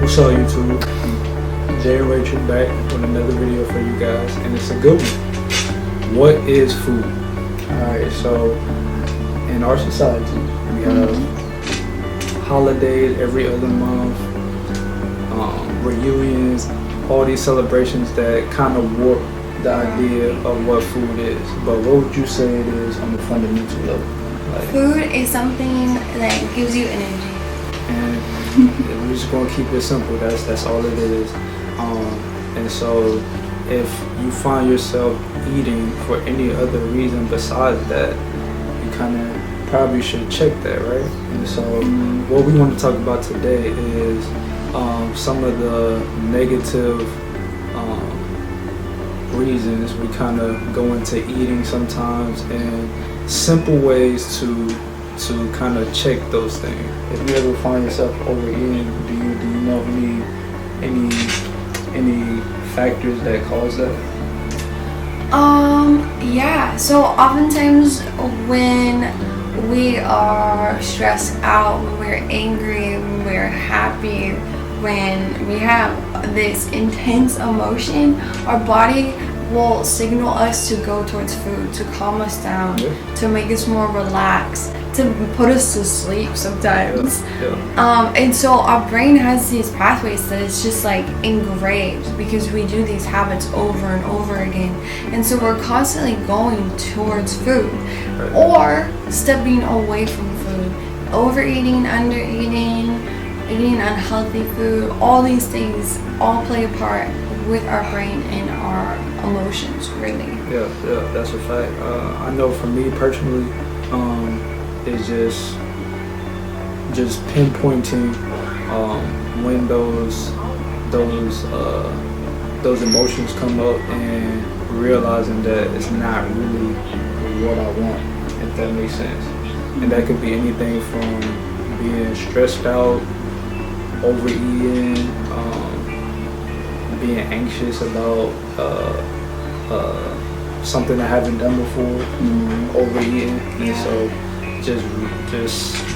What's up, YouTube? Jay and Rachel back with another video for you guys, and it's a good one. What is food? Alright, so in our society, we have holidays every other month, reunions, all these celebrations that kind of warp the idea of what food is. But what would you say it is on the fundamental level? Like, food is something that gives you energy. And we're just gonna keep it simple. That's all it is. And so, if you find yourself eating for any other reason besides that, you kind of probably should check that, right? And so, what we want to talk about today is some of the negative reasons we kind of go into eating sometimes, and simple ways to kind of check those things. If you ever find yourself overeating, do you know any factors that cause that? Yeah. So oftentimes when we are stressed out, when we're angry, when we're happy, when we have this intense emotion, our body will signal us to go towards food, to calm us down, to make us more relaxed, to put us to sleep sometimes. And so our brain has these pathways that it's just like engraved because we do these habits over and over again. And so we're constantly going towards food or stepping away from food, overeating, undereating, eating unhealthy food. All these things all play a part with our brain and our emotions, really. Yeah, that's a fact. I know for me personally, it's just pinpointing when those emotions come up and realizing that it's not really what I want, if that makes sense. And that could be anything from being stressed out, overeating, being anxious about something I haven't done before, overeating, and so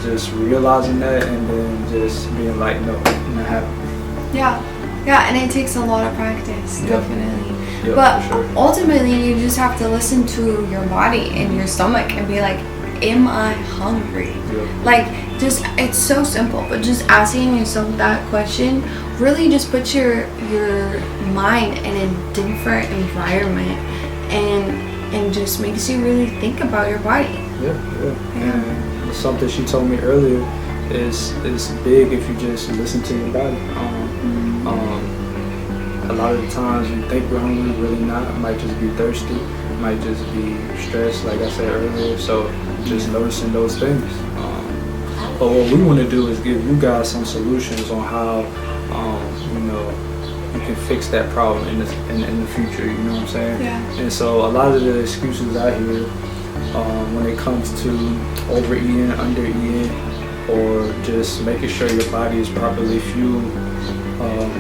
just realizing that, and then just being like, no, not happening. Yeah, and it takes a lot of practice, definitely. Yeah, but for sure. Ultimately, you just have to listen to your body and your stomach and be like, am I hungry? Like, it's so simple, but just asking yourself that question really just puts your mind in a different environment and just makes you really think about your body. And something she told me earlier is big if you just listen to your body. A lot of the times you think we're hungry, really not. It might just be thirsty, it might just be stressed, like I said earlier. So just noticing those things. But what we want to do is give you guys some solutions on how you can fix that problem in the future. You know what I'm saying? Yeah. And so a lot of the excuses I hear when it comes to overeating, undereating, or just making sure your body is properly fueled,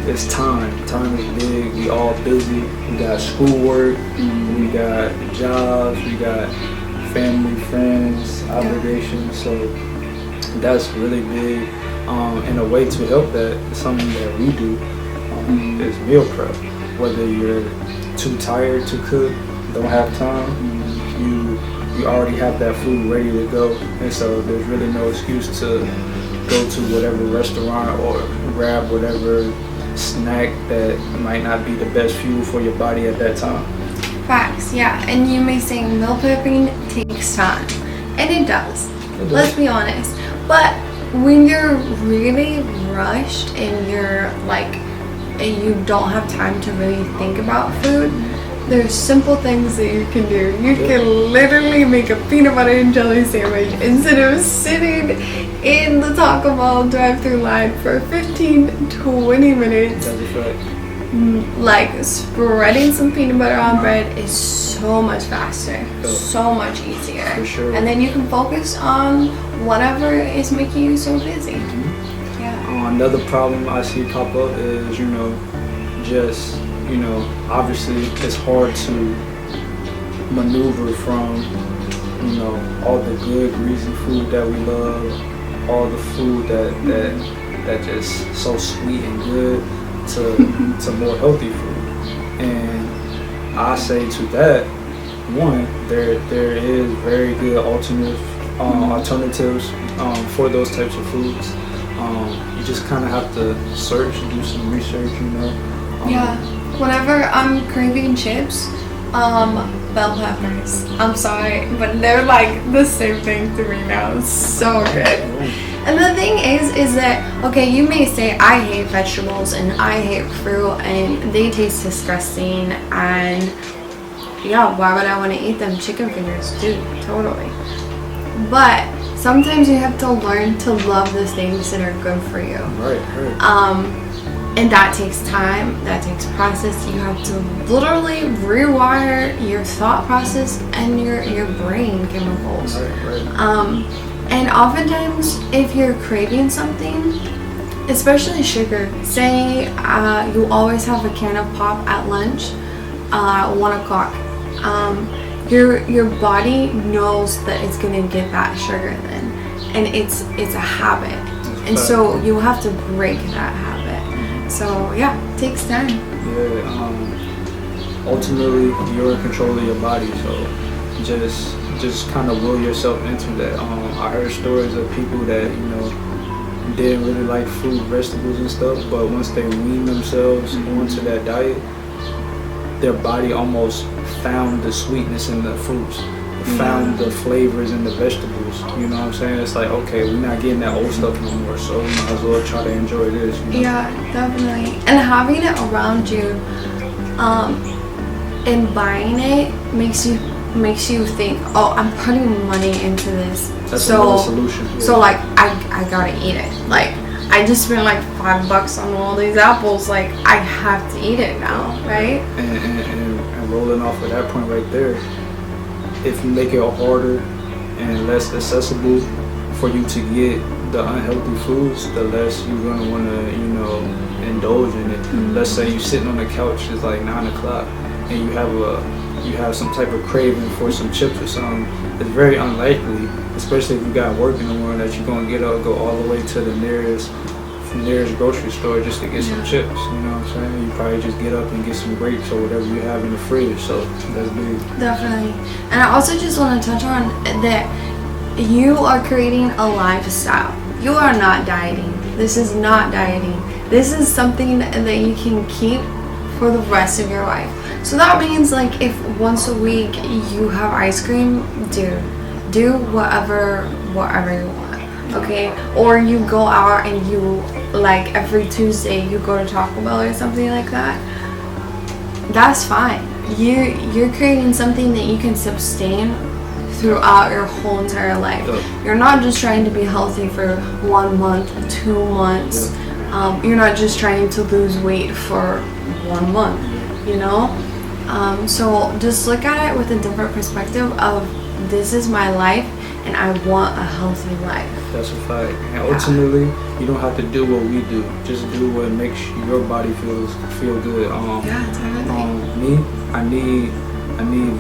it's time. Time is big. We all busy. We got schoolwork, we got jobs, we got family, friends, obligations. So that's really big. And a way to help that, something that we do, is meal prep. Whether you're too tired to cook, don't have time, you already have that food ready to go, and so there's really no excuse to go to whatever restaurant or grab whatever snack that might not be the best fuel for your body at that time. Facts, yeah. And you may say meal prepping takes time, and it does. Let's be honest. But when you're really rushed and you don't have time to really think about food, there's simple things that you can do. You can literally make a peanut butter and jelly sandwich instead of sitting in the Taco Bell drive-thru line for 15-20 minutes. That's a fact. Like, spreading some peanut butter on bread is so much faster, so much easier. For sure. And then you can focus on whatever is making you so busy. Yeah. Another problem I see pop up is, obviously it's hard to maneuver from, all the good greasy food that we love, all the food that that just so sweet and good to more healthy food. And I say to that, one, there is very good alternatives for those types of foods. You just kind of have to search, do some research, you know. Yeah. Whenever I'm craving chips, bell peppers. I'm sorry, but they're like the same thing to me now. It's so good. And the thing is that, okay, you may say I hate vegetables and I hate fruit and they taste disgusting and yeah, why would I want to eat them? Chicken fingers, dude, totally. But sometimes you have to learn to love the things that are good for you. Right. And that takes time, that takes process. You have to literally rewire your thought process and your brain chemicals. Right. And oftentimes, if you're craving something, especially sugar, say you always have a can of pop at lunch, 1 o'clock. Your body knows that it's gonna get that sugar then, and it's a habit, and so you have to break that habit. So yeah, it takes time. Yeah. Ultimately, you're in control of your body, so just kind of will yourself into that. I heard stories of people that didn't really like fruit, vegetables, and stuff, but once they wean themselves onto that diet, their body almost found the sweetness in the fruits, found the flavors in the vegetables. You know what I'm saying? It's like, okay, we're not getting that old stuff no more, so we might as well try to enjoy this. Yeah, definitely. And having it around you, and buying it makes you think, oh, I'm putting money into this. That's another solution. Yeah. So like I gotta eat it. Like I just spent like $5 on all these apples. Like I have to eat it now, right? And rolling off of that point right there, if you make it harder and less accessible for you to get the unhealthy foods, the less you're gonna want to indulge in it. Let's say you're sitting on the couch, it's like 9 o'clock, and you have some type of craving for some chips or something. It's very unlikely, especially if you got work in the morning, that you're gonna get up, go all the way to the nearest grocery store just to get some chips. You know what I'm saying? You probably just get up and get some grapes or whatever you have in the fridge. So that's big. Definitely. And I also just want to touch on that you are creating a lifestyle. You are not dieting. This is not dieting. This is something that you can keep for the rest of your life. So that means like if once a week you have ice cream, do whatever you want, okay? Or you go out and you like every Tuesday you go to Taco Bell or something like that. That's fine. You're creating something that you can sustain throughout your whole entire life. You're not just trying to be healthy for 1 month, 2 months. You're not just trying to lose weight for 1 month, so just look at it with a different perspective of this is my life and I want a healthy life. That's a fact. And ultimately, you don't have to do what we do. Just do what makes your body feel good. Me, I need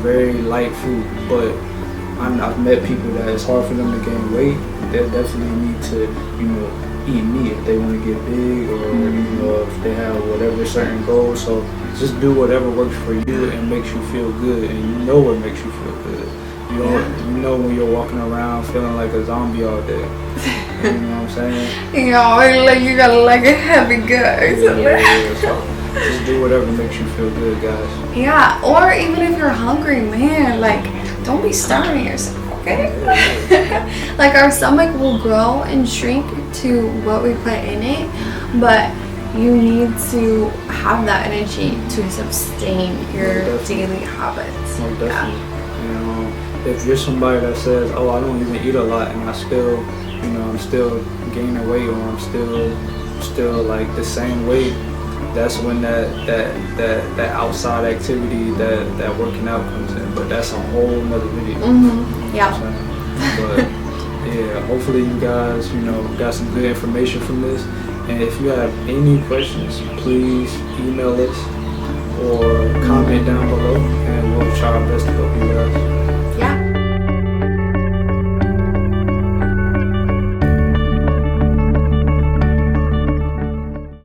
very light food, but I've met people that it's hard for them to gain weight. They definitely need to, eat meat if they want to get big, or if they have whatever certain goals. So just do whatever works for you and makes you feel good, and you know what makes you feel good. You know when you're walking around feeling like a zombie all day. You know what I'm saying? Like you got like a heavy gut. So just do whatever makes you feel good, guys. Yeah, or even if you're hungry, man, like don't be starving yourself, okay? Like our stomach will grow and shrink to what we put in it, but you need to have that energy to sustain your daily habits. Most definitely. If you're somebody that says, oh, I don't even eat a lot and I still, I'm still gaining weight, or I'm still like the same weight, that's when that outside activity, that working out comes in. But that's a whole nother video. Yeah. But yeah, hopefully you guys, got some good information from this. And if you have any questions, please email us or comment down below, and we'll try our best to help you guys.